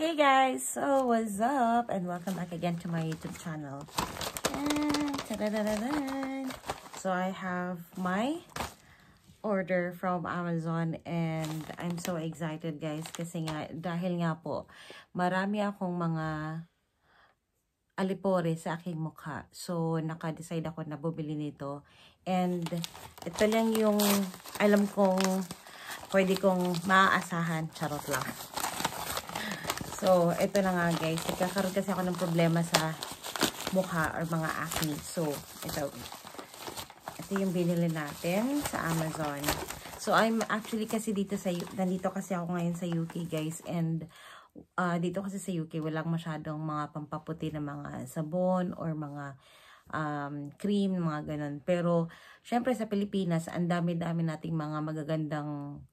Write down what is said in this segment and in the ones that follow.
Hey guys, so what's up and welcome back again to my YouTube channel. And so I have my order from Amazon and I'm so excited guys kasi nga dahil nga po marami akong mga alipore sa aking mukha. So naka-decide ako na bumili nito and ito lang yung alam kong pwede kong maaasahan. Charot lang. So, ito na nga guys. Nagkakaroon kasi ako ng problema sa mukha or mga acne. So, ito yung binili natin sa Amazon. So, I'm actually kasi nandito kasi ako ngayon sa UK guys. And, dito kasi sa UK, walang masyadong mga pampaputi na mga sabon or mga cream, mga ganun. Pero, syempre sa Pilipinas, ang dami-dami nating mga magagandang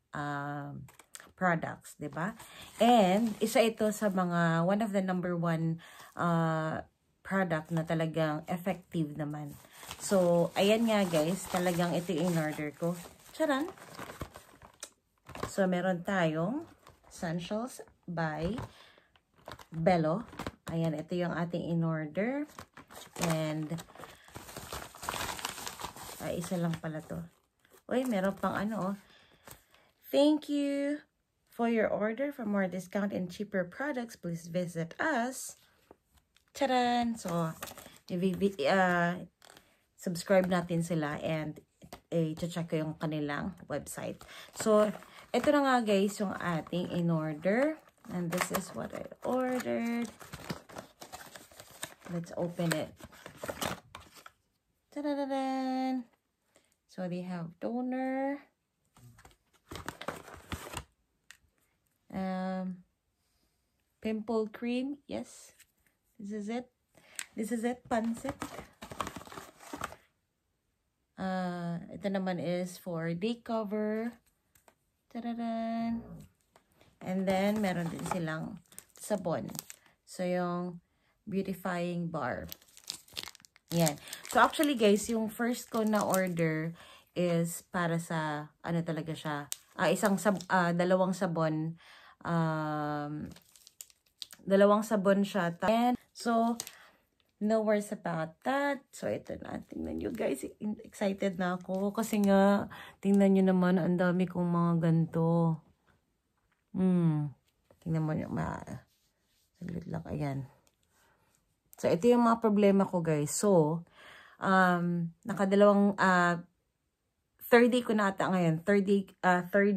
products, 'di ba? And isa ito sa mga one of the number one product na talagang effective naman. So, ayan nga guys, talagang ito yung in-order ko. Charan! So, meron tayong Essentials by Bello. Ayan, ito yung ating in-order. And isa lang pala to. Uy, meron pang ano, thank you for your order. For more discount and cheaper products, please visit us. Charan! So, subscribe natin sila and i-check ko yung kanilang website. So, ito na nga guys yung ating in-order. And this is what I ordered. Let's open it. Ta-da-da-dan! So, they have toner. Pimple cream, yes, this is it, Pancit. Ito naman is for day cover. Ta-da-dan. And then meron din silang sabon, so yung beautifying bar. Yan. So actually guys, yung first ko na order is para sa ano talaga siya, dalawang sabon. Dalawang sabon siya. And so, no worries about that. So, ito na. Tingnan nyo guys. Excited na ako. Kasi nga, tingnan nyo naman, ang dami kong mga ganito. Tingnan mo nyo. Saglit lang. Ayan. So, ito yung mga problema ko guys. So, nakadalawang, third day ko na ata ngayon. Third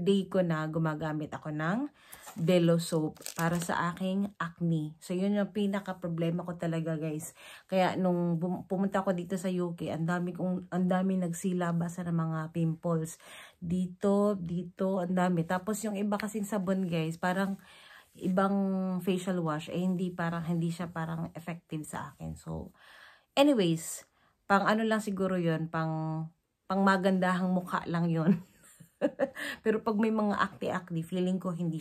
day ko na gumagamit ako ng Bello soap para sa aking acne. So, yun yung pinaka-problema ko talaga, guys. Kaya, nung pumunta ako dito sa UK, ang dami nagsilabasa ng mga pimples. Dito, ang dami. Tapos, yung iba kasing sabon, guys, parang ibang facial wash, hindi siya parang effective sa akin. So, anyways, pang ano lang siguro yun, pang magandahang mukha lang yun. Pero pag may mga acne, feeling ko hindi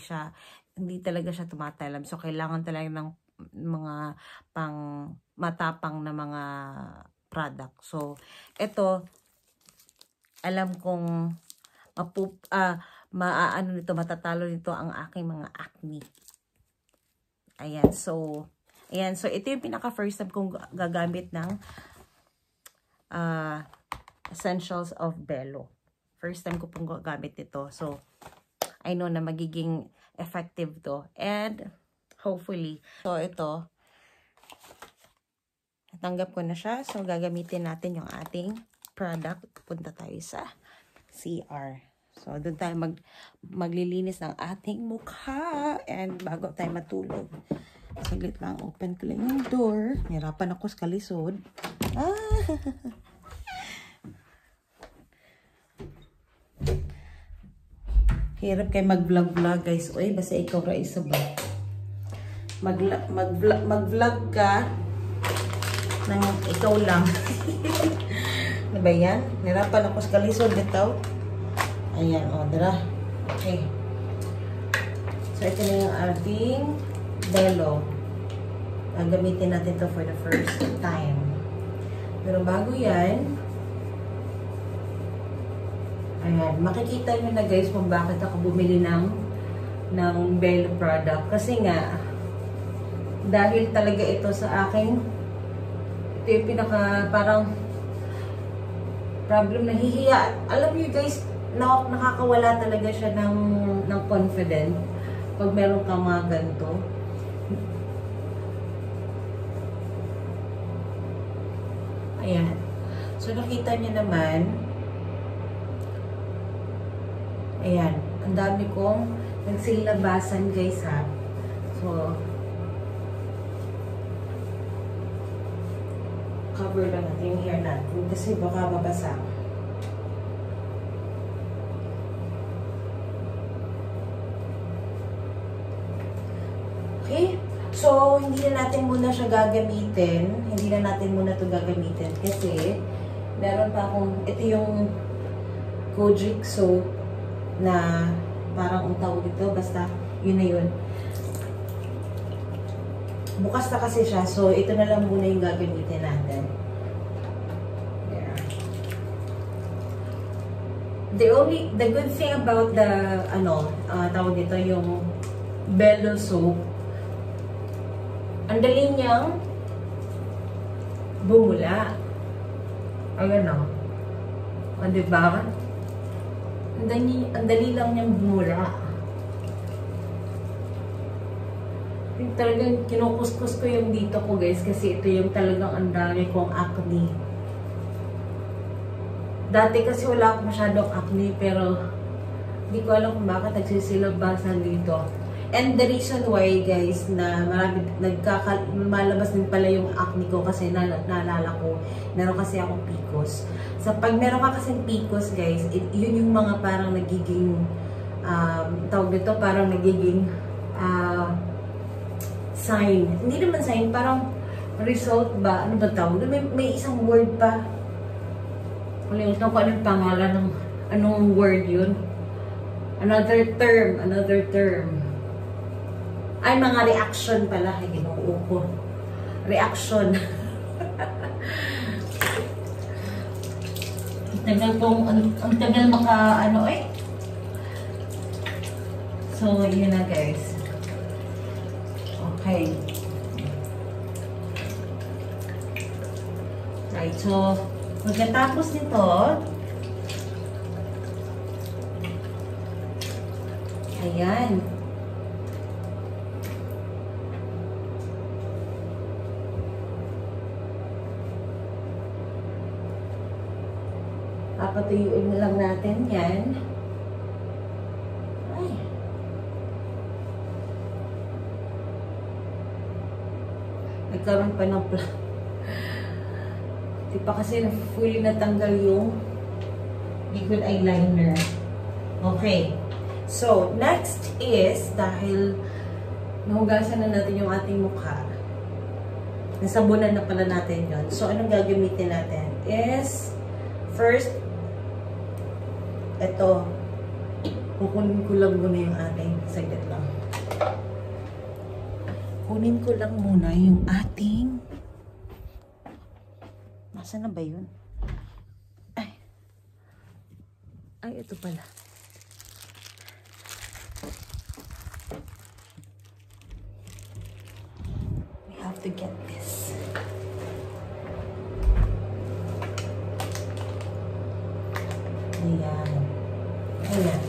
talaga siya tumatalam. So, kailangan talaga ng mga pang matapang na mga product. So, ito, alam kong matatalo nito ang aking mga acne. Ayan. So, ito yung pinaka-first time kong gagamit ng Essentials of Bello. First time ko pong gagamit nito. So, I know na magiging effective to. And, hopefully. So, ito. Natanggap ko na siya. So, gagamitin natin yung ating product. Punta tayo sa CR. So, doon tayo maglilinis ng ating mukha. And, bago tayo matulog. Saglit lang. Open ko lang yung door. Nirapan ako sa kalisod. Hirap kayo mag-vlog guys. Uy, basta ikaw ra isa ba? Mag-vlog ka ng ikaw lang. Ano ba yan? Nirapan ako sa kalisod dito. Ayan, o, dara. Okay. So, ito na yung ating Bello. Gagamitin natin to for the first time. Pero bago yan, ayan, makikita nyo na guys kung bakit ako bumili ng Bello product. Kasi nga, Dahil talaga ito sa akin, ito yung pinaka parang problem, nahihiya. Alam niyo guys, nakakawala talaga siya ng confidence pag meron kang mga ganito. Ayan. So, nakita niyo naman, ayan, ang dami kong nagsilabasan guys ha. So, cover lang natin yung hair natin kasi baka mabasa. Okay? So, hindi na natin muna siya gagamitin. Hindi na natin muna ito gagamitin kasi meron pa akong, ito yung Kojic soap na parang ang tawag dito, basta yun na yun. Bukas na kasi siya, so ito na lang muna yung gagamitin natin. There. The good thing about the, tawag dito, yung Bello soap, ang dali niyang bumula. Ayan o. O, diba? Ang dali lang niyang bumula. Yung talagang kinukuskus ko yung dito ko guys kasi ito yung talagang ang dami kong acne. Dati kasi wala akong masyadong acne pero hindi ko alam kung bakit nagsisilabasan dito. And the reason why guys na marami malabas din pala yung acne ko kasi naalala ko meron kasi akong PCOS. So pag meron ka kasing PCOS guys, yun yung mga parang nagiging tawag dito, parang nagiging sign. Hindi naman sign, parang result ba? Ano ba tawag? May isang word pa. Kalimutan ko anong pangalan ng anong word yun. Another term. Ay, mga reaction pala. Ay, ginoo ko. Reaction. Ang tagal So, yun na guys. Okay. Right, so, pagkatapos nito, ayan. Papatuyuin lang natin yan. Ay. Nagkaroon pa ng di pa kasi fully natanggal yung liquid eyeliner. Okay. So, next is, dahil nahugasan na natin yung ating mukha, nasabunan na pala natin yun. So, anong gagamitin natin is, first, ito, kukunin ko lang muna yung ating, saglit lang. Kunin ko lang muna yung ating, nasaan na ba yun? Ay, ito pala. We have to get this. Ayan. Ayan.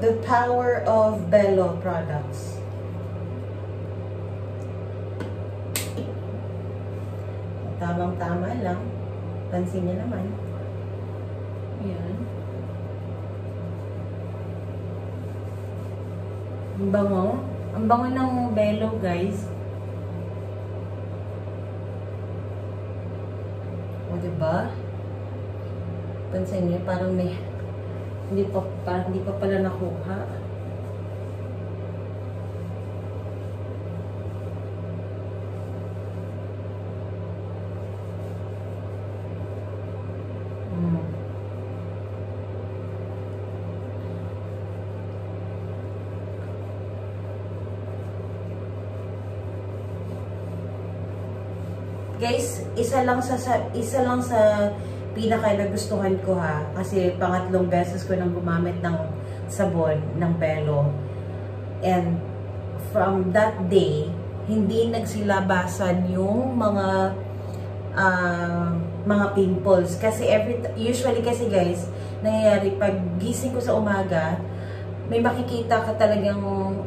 The power of Bello products. Tamang-tama lang. Pansin niya naman. Ayan. Ang bango. Ang bango ng Bello, guys. O, diba? Pansin niyo, parang may hindi pa pala nakuha. Guys, isa lang sa pinaka nagustuhan ko ha, kasi pangatlong beses ko nang gumamit ng sabon ng Belo. And from that day, hindi nagsilabasan yung mga pimples. Kasi usually kasi guys, nangyayari pag gising ko sa umaga, may makikita ka talagang,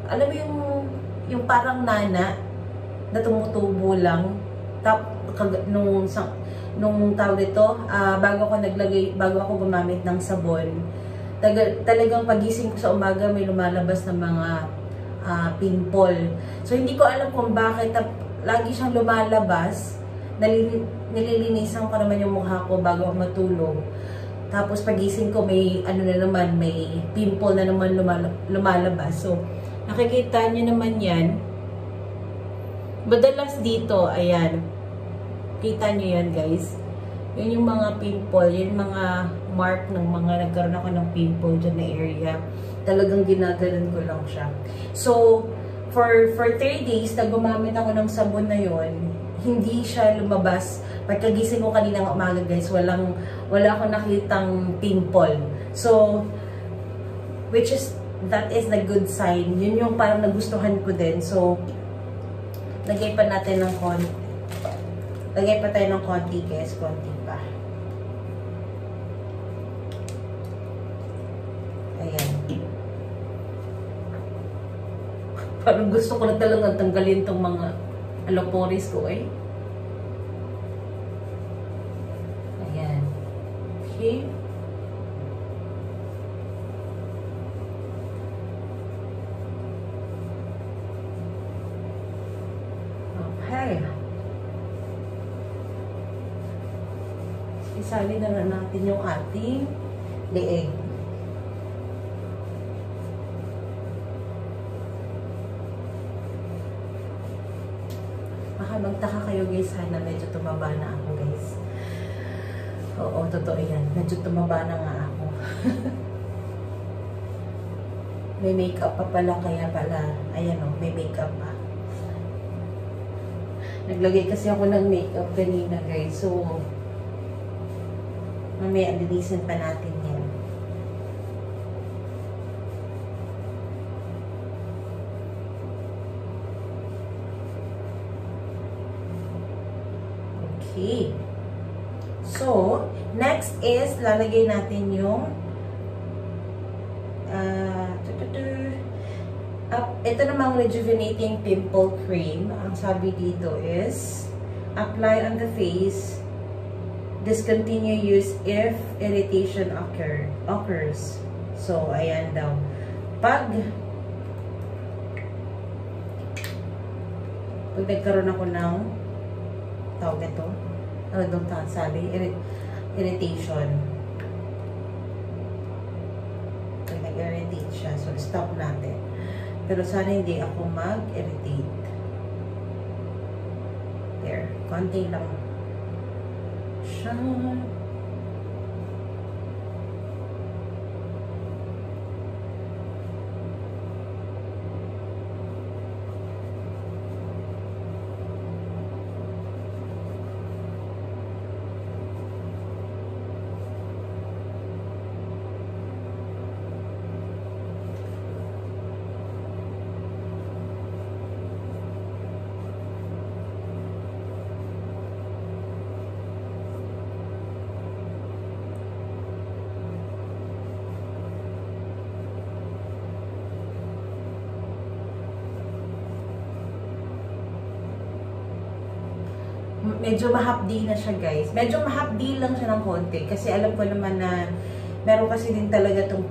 alam mo yung parang nana na tumutubo lang. Nung tawag ito, bago ako gumamit ng sabon, talagang pagising ko sa umaga may lumalabas ng mga pimple. So hindi ko alam kung bakit lagi siyang lumalabas. Nililinisan ko naman yung mukha ko bago ako matulog. Tapos pagising ko may may pimple na naman lumalabas. So nakikita niyo naman yan. Madalas dito, ayan. Kita niyo yan, guys. Yun yung mga pimple, yun yung mga mark ng mga nagkaroon ako ng pimple dyan na area. Talagang ginagalan ko lang siya. So, for 3 days na gumamit ako ng sabon na yun, hindi siya lumabas. Pagkagising ko kanina ng umaga, guys, wala akong nakitang pimple. So, that is the good sign. Yun yung parang nagustuhan ko din. So, lagay pa natin ng konti. Lagay pa tayo ng konti, guys. Konti pa. Ayan. Parang gusto ko na talagang tanggalin tong mga aloporis ko, eh. Ayan. Okay. Okay. Isali na natin yung ating leeg. Baka magtaka kayo guys, sana medyo tumaba na ako guys. Oo, totoo yan. Medyo tumaba na nga ako. May makeup pa pala, kaya pala, ayan o, may makeup pa. Naglagay kasi ako ng makeup kanina guys, so mamaya linisin pa natin yan. Okay. So, next is lalagay natin yung ito namang rejuvenating pimple cream. Ang sabi dito is apply on the face. Discontinue use if irritation occurs. So, ayan daw. Pag nagkaroon ako ng tawag ito, ano daw sabi? Irritation. Pag nag-irritate siya, so stop natin. Pero sana hindi ako mag-irritate. There. Konti lang siya. Medyo mahapdi na siya guys. Medyo mahapdi lang siya ng konti. Kasi alam ko naman na meron kasi din talaga itong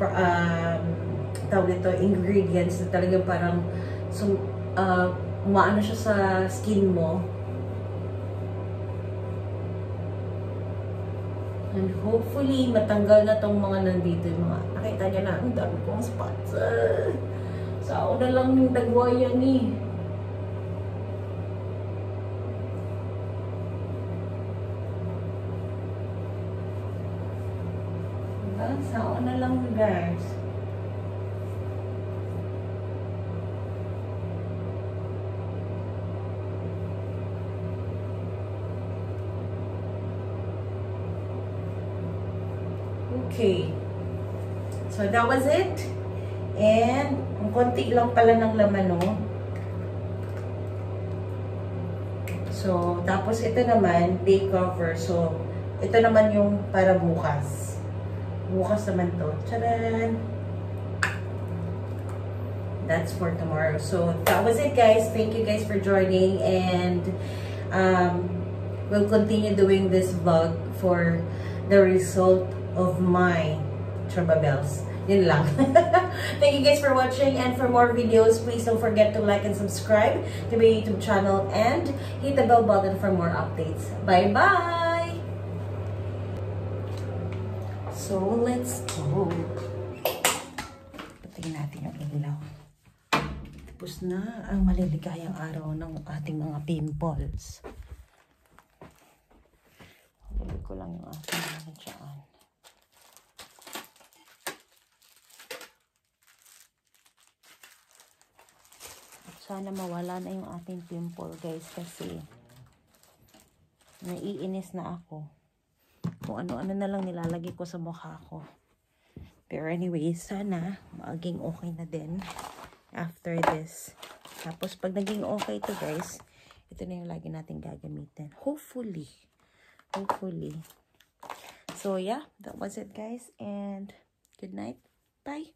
tawag ito, ingredients na talaga parang umaano siya sa skin mo. And hopefully matanggal na tong mga nandito. Yung mga, nakita niya na, ang dami kong spots. Sao na lang yung dagwa yan eh. Sao na lang guys. Okay. So, that was it. And, ang konti lang pala ng laman, no? So, tapos ito naman, day cover. So, ito naman yung para bukas. Bukas naman to. Tcharan! That's for tomorrow. So, that was it, guys. Thank you guys for joining. And, we'll continue doing this vlog for the result of my Charbabels. Yun lang. Thank you guys for watching. And for more videos, please don't forget to like and subscribe to my YouTube channel. And hit the bell button for more updates. Bye-bye! So, let's go. Patingin natin yung ilaw. Tapos na ang maliligayang araw ng ating mga pimples. Lagay ko lang yung ating mga dyan. Sana mawala na yung ating pimple, guys, kasi naiinis na ako. Kung ano-ano na lang nilalagay ko sa mukha ko. Pero anyway, sana maging okay na din after this. Tapos pag naging okay to, guys, ito na yung lagi natin gagamitin. Hopefully. So yeah, that was it, guys, and good night. Bye.